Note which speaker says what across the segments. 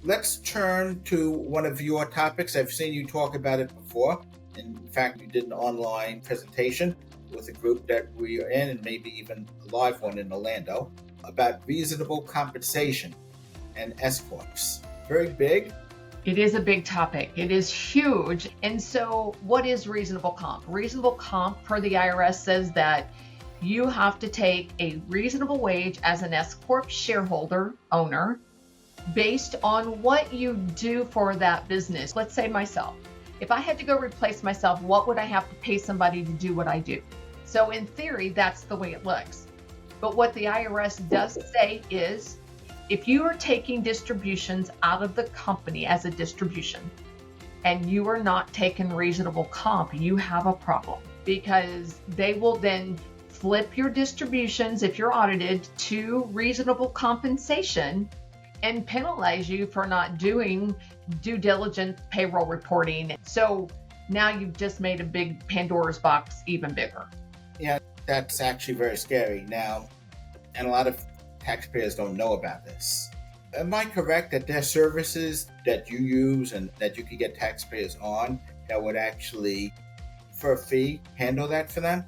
Speaker 1: Let's turn to one of your topics. I've seen you talk about it before. In fact, you did an online presentation with a group that we are in, and maybe even a live one in Orlando, about reasonable compensation and S Corps. Very big.
Speaker 2: It is a big topic. It is huge. And so what is reasonable comp? Reasonable comp per the IRS says that you have to take a reasonable wage as an S Corp shareholder owner based on what you do for that business. Let's say myself. If I had to go replace myself, what would I have to pay somebody to do what I do? So in theory, that's the way it looks. But what the IRS does say is, if you are taking distributions out of the company as a distribution and you are not taking reasonable comp, you have a problem, because they will then flip your distributions, if you're audited, to reasonable compensation and penalize you for not doing due diligence payroll reporting. So now you've just made a big Pandora's box even bigger.
Speaker 1: Yeah, that's actually very scary now. And a lot of taxpayers don't know about this. Am I correct that there are services that you use and that you could get taxpayers on that would actually, for a fee, handle that for them?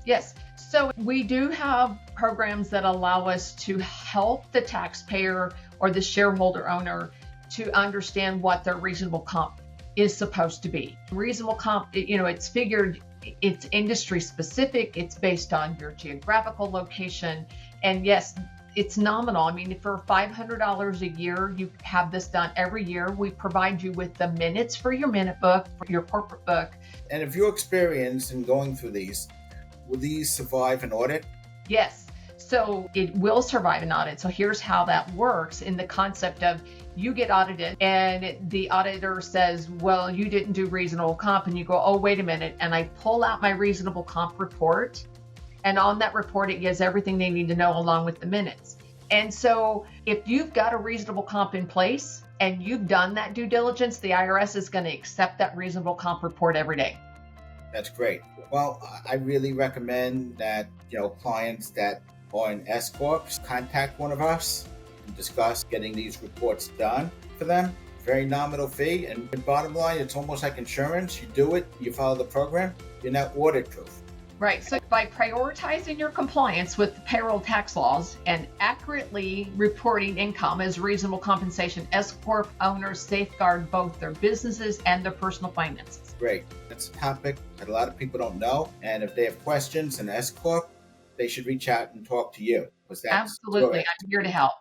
Speaker 2: Yes. So we do have programs that allow us to help the taxpayer or the shareholder owner to understand what their reasonable comp is supposed to be. Reasonable comp, it's figured, it's industry specific, it's based on your geographical location. And yes, it's nominal. I mean, for $500 a year, you have this done every year. We provide you with the minutes for your minute book, for your corporate book.
Speaker 1: And if you're experienced in going through these, will these survive an audit?
Speaker 2: Yes. So it will survive an audit. So here's how that works in the concept of you get audited and the auditor says, well, you didn't do reasonable comp. And you go, oh, wait a minute. And I pull out my reasonable comp report. And on that report, it gives everything they need to know along with the minutes. And so if you've got a reasonable comp in place and you've done that due diligence, the IRS is going to accept that reasonable comp report every day.
Speaker 1: That's great. Well, I really recommend that, clients that are in S Corps contact one of us and discuss getting these reports done for them. Very nominal fee. And the bottom line, it's almost like insurance. You do it, you follow the program, you're now audit proof.
Speaker 2: Right. So by prioritizing your compliance with the payroll tax laws and accurately reporting income as reasonable compensation, S Corp owners safeguard both their businesses and their personal finances.
Speaker 1: Great. That's a topic that a lot of people don't know. And if they have questions in S Corp, they should reach out and talk to you.
Speaker 2: Absolutely. I'm here to help.